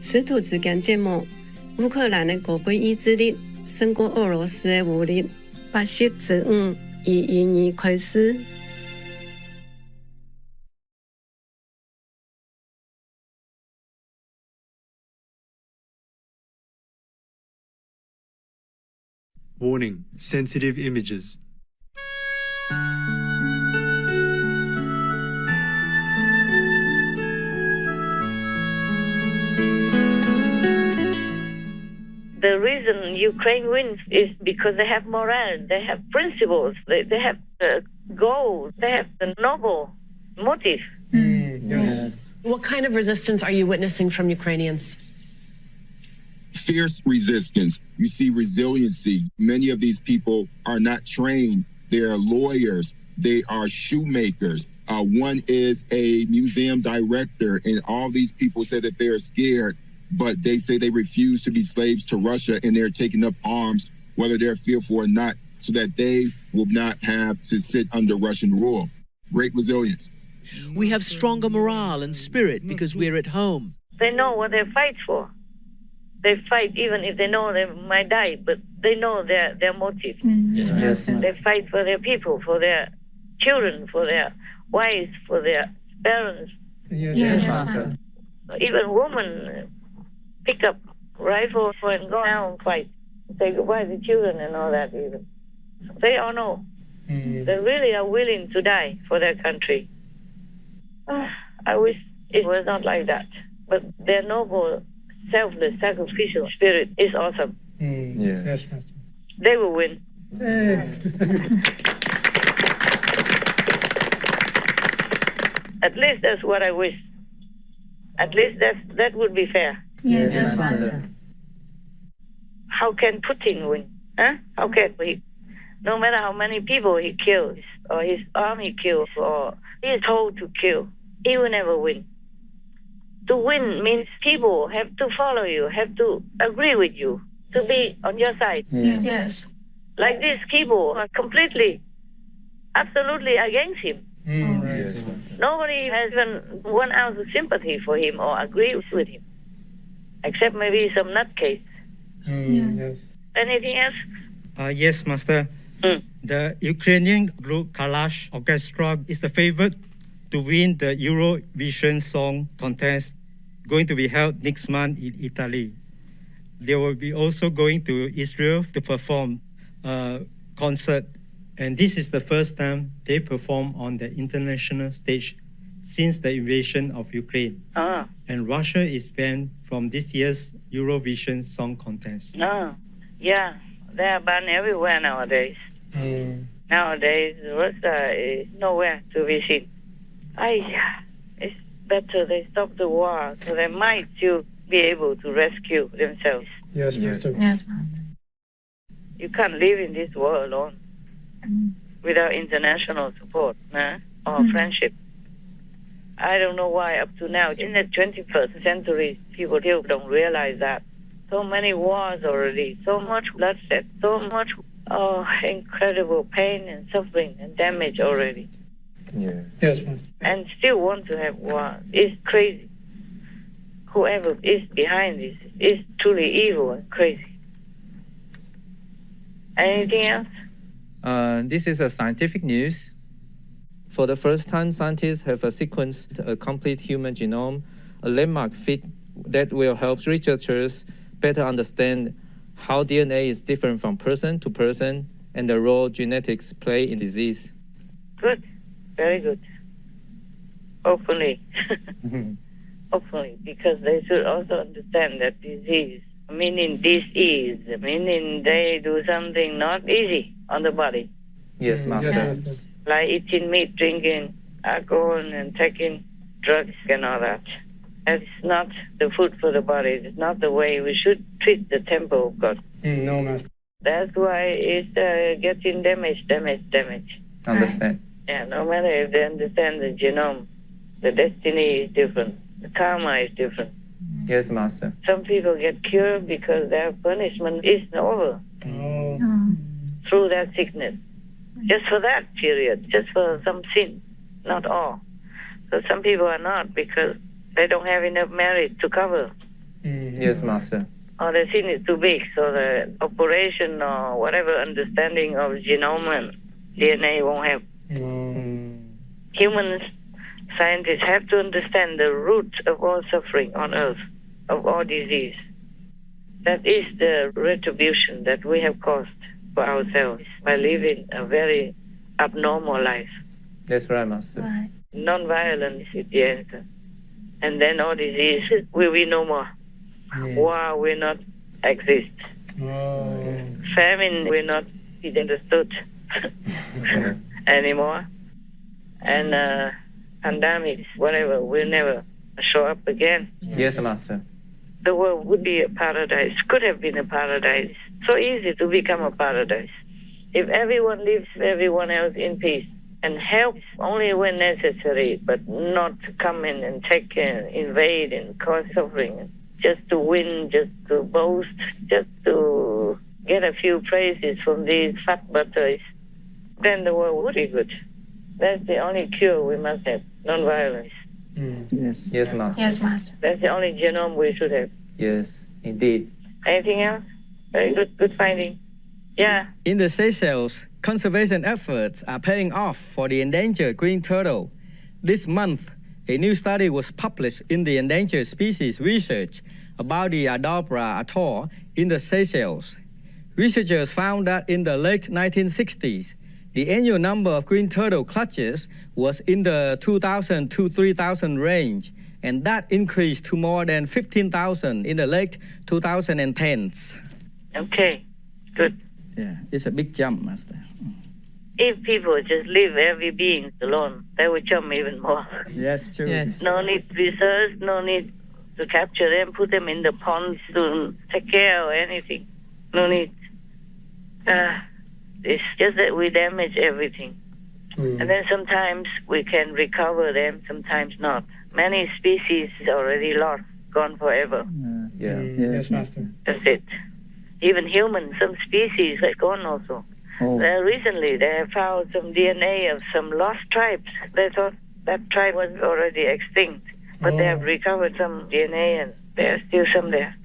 师徒之间节目，乌克兰的国会意志力胜过俄罗斯的武力。8/5/2022年开始。Warning: sensitive images. The reason Ukraine wins is because they have morale, they have principles, they have goals, they have the noble motive. Yes. What kind of resistance are you witnessing from Ukrainians? Fierce resistance. You see resiliency. Many of these people are not trained. They are lawyers. They are shoemakers. One is a museum director, and all these people say that they are scared, but they say they refuse to be slaves to Russia, and they're taking up arms, whether they're fearful or not, so that they will not have to sit under Russian rule. Great resilience. We have stronger morale and spirit because we're at home. They know what they fight for. They fight even if they know they might die, but they know their motive. Yes. They fight for their people, for their children, for their wives, for their parents. Yes. Even women pick up rifles and go out and fight. Say goodbye to children and all that even. They all know. They really are willing to die for their country. I wish it was not like that. But their noble, selfless, sacrificial spirit is awesome. Yes, Master. They will win. At least that's what I wish. At least that would be fair. Yes, Master. How can Putin win? Huh? How can he? No matter how many people he kills, or his army kills, or he is told to kill, he will never win. To win means people have to follow you, have to agree with you, to be on your side. Yes. Like these people are completely, absolutely against him. Yes. Nobody has even 1 ounce of sympathy for him or agrees with him, except maybe some nutcase. Yes. Anything else? Yes, Master. The Ukrainian group Kalash Orchestra is the favorite to win the Eurovision Song Contest, going to be held next month in Italy. They will be also going to Israel to perform a concert, and this is the first time they perform on the international stage since the invasion of Ukraine. And Russia is banned from this year's Eurovision Song Contest. Yeah, they are banned everywhere nowadays. Nowadays, Russia is nowhere to be seen. It's better they stop the war, so they might still be able to rescue themselves. Yes, Master. Yes, Master. You can't live in this war alone without international support or friendship. I don't know why up to now, in the 21st century, people still don't realize that. So many wars already, so much bloodshed, so much incredible pain and suffering and damage already. Yes, Master. And still want to have war. It's crazy. Whoever is behind this is truly evil and crazy. Anything else? This is a scientific news. For the first time, scientists have sequenced a complete human genome, a landmark feat that will help researchers better understand how DNA is different from person to person and the role genetics play in disease. Good. Very good. Hopefully. Hopefully, because they should also understand that disease, meaning they do something not easy on the body. Yes, Master. Yes. Like eating meat, drinking alcohol, and taking drugs and all that. That's not the food for the body. It's not the way we should treat the temple of God. No, Master. That's why it's getting damaged. Understand. Yeah, no matter if they understand the genome, the destiny is different. The karma is different. Yes, Master. Some people get cured because their punishment is over through that sickness. Just for that period, just for some sin, not all. So some people are not because they don't have enough merit to cover Yes, Master. Or the scene is too big, so the operation or whatever understanding of genome and DNA won't help. Humans, scientists have to understand the root of all suffering on earth, of all disease. That is the retribution that we have caused for ourselves by living a very abnormal life. That's right, Master. Right. Non-violence is the answer. And then all disease will be no more. War will not exist. Famine will not be understood anymore. And pandemics, whatever, will never show up again. Yes, Master. The world would be a paradise, could have been a paradise. So easy to become a paradise. If everyone leaves everyone else in peace and helps only when necessary, but not to come in and take and invade and cause suffering, just to win, just to boast, just to get a few praises from these fat butters, then the world would be good. That's the only cure we must have, non-violence. Yes. Yes, Master. Yes, Master. That's the only genome we should have. Yes, indeed. Anything else? Very good finding. Yeah. In the Seychelles, conservation efforts are paying off for the endangered green turtle. This month, a new study was published in the Endangered Species Research about the Adobra atoll in the Seychelles. Researchers found that in the late 1960s, the annual number of green turtle clutches was in the 2,000 to 3,000 range, and that increased to more than 15,000 in the late 2010s. Okay, good. Yeah, it's a big jump, Master. If people just leave every being alone, they will jump even more. Yes, true. Yes. No need to research, no need to capture them, put them in the ponds to take care or anything. No need. It's just that we damage everything. And then sometimes we can recover them, sometimes not. Many species already lost, gone forever. Yes, Master. That's it. Even humans, some species are gone also. Recently, they have found some DNA of some lost tribes. They thought that tribe was already extinct, but they have recovered some DNA and there are still some there.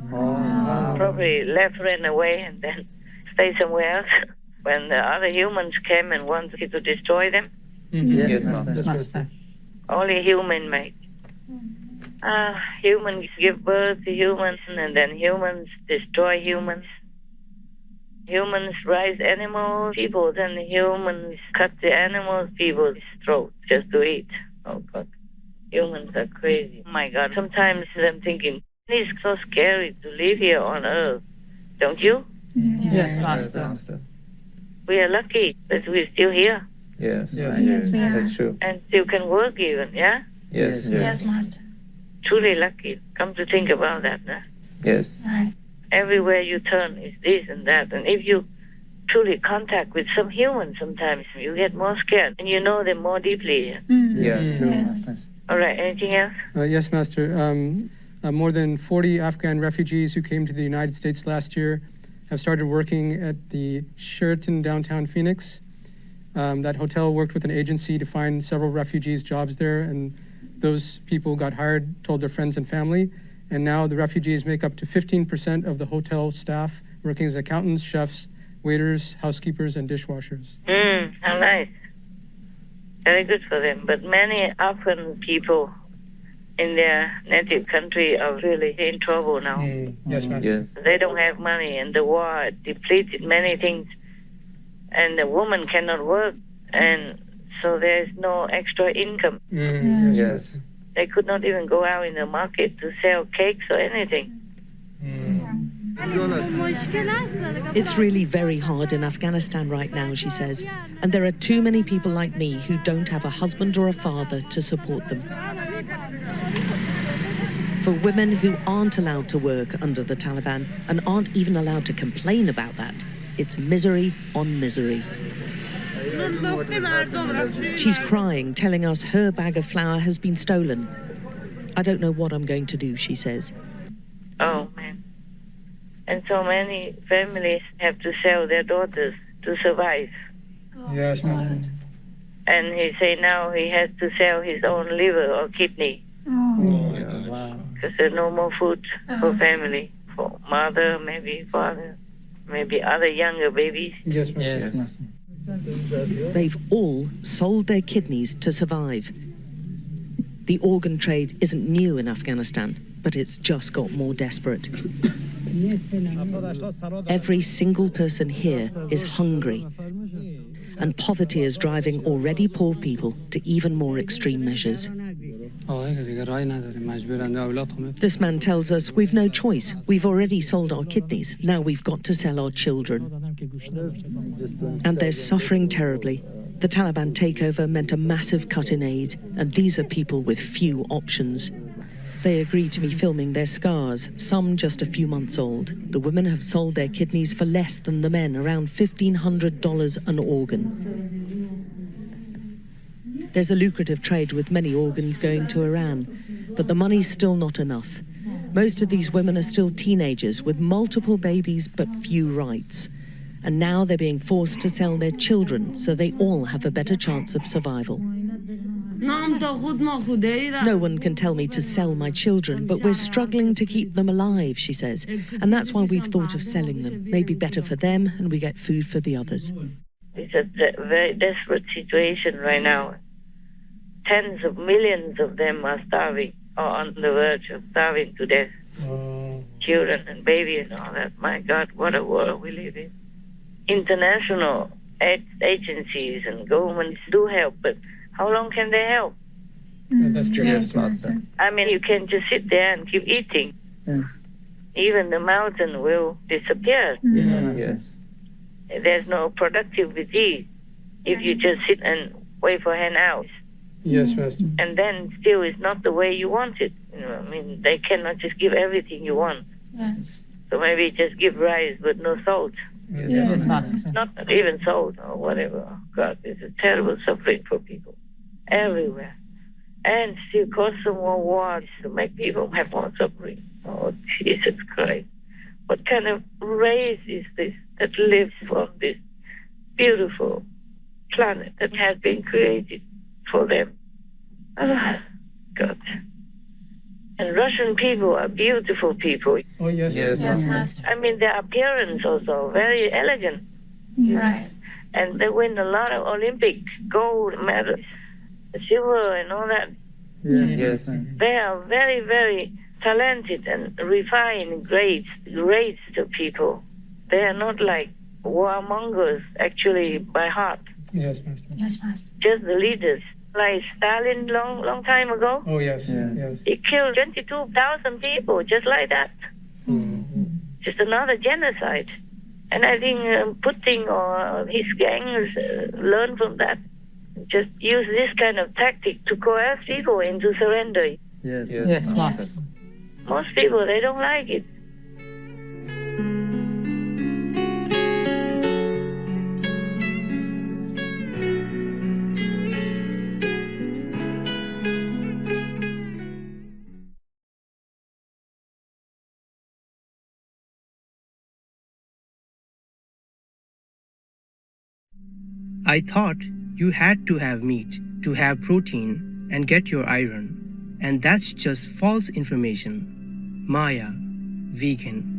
Probably left, ran away, and then stayed somewhere else. When the other humans came and wanted to destroy them, Yes, Master. only human made. Humans give birth to humans, and then humans destroy humans. Humans raise animals, people, then humans cut the animals, people's throat just to eat. Oh, God. Humans are crazy. Oh, my God. Sometimes I'm thinking, it's so scary to live here on Earth. Don't you? Yes, Master. We are lucky that we're still here Yes. Yes, we are. That's true. and still can work even, yeah? Yes. Yes, Master. Truly lucky. Come to think about that, huh? Yes. Right. Everywhere you turn is this and that. And if you truly contact with some humans sometimes, you get more scared and you know them more deeply. Yes. Yes. All right, anything else? Yes, Master. More than 40 Afghan refugees who came to the United States last year have started working at the Sheraton downtown Phoenix. That hotel worked with an agency to find several refugees jobs there, and those people got hired, told their friends and family, and now the refugees make up to 15% of the hotel staff, working as accountants, chefs, waiters, housekeepers, and dishwashers. How nice. Very good for them. But many Afghan people in their native country are really in trouble now. Yes, Master. Yes. They don't have money, and the war depleted many things, and the woman cannot work, and so there's no extra income. Yes. They could not even go out in the market to sell cakes or anything. It's really very hard in Afghanistan right now, she says, and there are too many people like me who don't have a husband or a father to support them. For women who aren't allowed to work under the Taliban and aren't even allowed to complain about that, it's misery on misery. She's crying, telling us her bag of flour has been stolen. I don't know what I'm going to do, she says. Oh, man. And so many families have to sell their daughters to survive. Yes, Master. And he say now he has to sell his own liver or kidney. Oh. because there's no more food for family, for mother, maybe father, maybe other younger babies. Yes, Master. Yes. They've all sold their kidneys to survive. The organ trade isn't new in Afghanistan, but it's just got more desperate. Every single person here is hungry, and poverty is driving already poor people to even more extreme measures. This man tells us we've no choice. We've already sold our kidneys. Now we've got to sell our children. And they're suffering terribly. The Taliban takeover meant a massive cut in aid, and these are people with few options. They agree to me filming their scars, some just a few months old. The women have sold their kidneys for less than the men, around $1,500 an organ. There's a lucrative trade with many organs going to Iran, but the money's still not enough. Most of these women are still teenagers with multiple babies but few rights. And now they're being forced to sell their children so they all have a better chance of survival. No one can tell me to sell my children, but we're struggling to keep them alive, she says. And that's why we've thought of selling them. Maybe better for them, and we get food for the others. It's a very desperate situation right now. Tens of millions of them are starving, or on the verge of starving to death. Children and babies and all that. My God, what a world we live in. International agencies and governments do help, but how long can they help? That's true. Yes, Master. I mean, you can just sit there and keep eating. Yes. Even the mountain will disappear. Yes. There's no productivity if you just sit and wait for handouts. Yes, Master. And then still it's not the way you want it. You know, I mean, they cannot just give everything you want. Yes. So maybe just give rice but no salt. Yes, Master. Not even salt or whatever. Oh, God, it's a terrible suffering for people everywhere. And still cause some more wars to make people have more suffering. Oh, Jesus Christ. What kind of race is this that lives on this beautiful planet that has been created for them? Oh, God. And Russian people are beautiful people. Oh, yes. Yes, Yes, Master. Master. I mean, their appearance also very elegant. Yes. And they win a lot of Olympic gold medals, silver and all that. Yes. They are very, very talented and refined, great people. They are not like warmongers, actually, by heart. Yes, Master. Yes, Master. Just the leaders. Like Stalin long time ago. Oh, yes. Yes. He killed 22,000 people, just like that. Just another genocide. And I think Putin or his gangs learn from that. Just use this kind of tactic to coerce people into surrender. Yes. Yes, Master. Most people, they don't like it. I thought you had to have meat to have protein and get your iron. And that's just false information. Maya, vegan.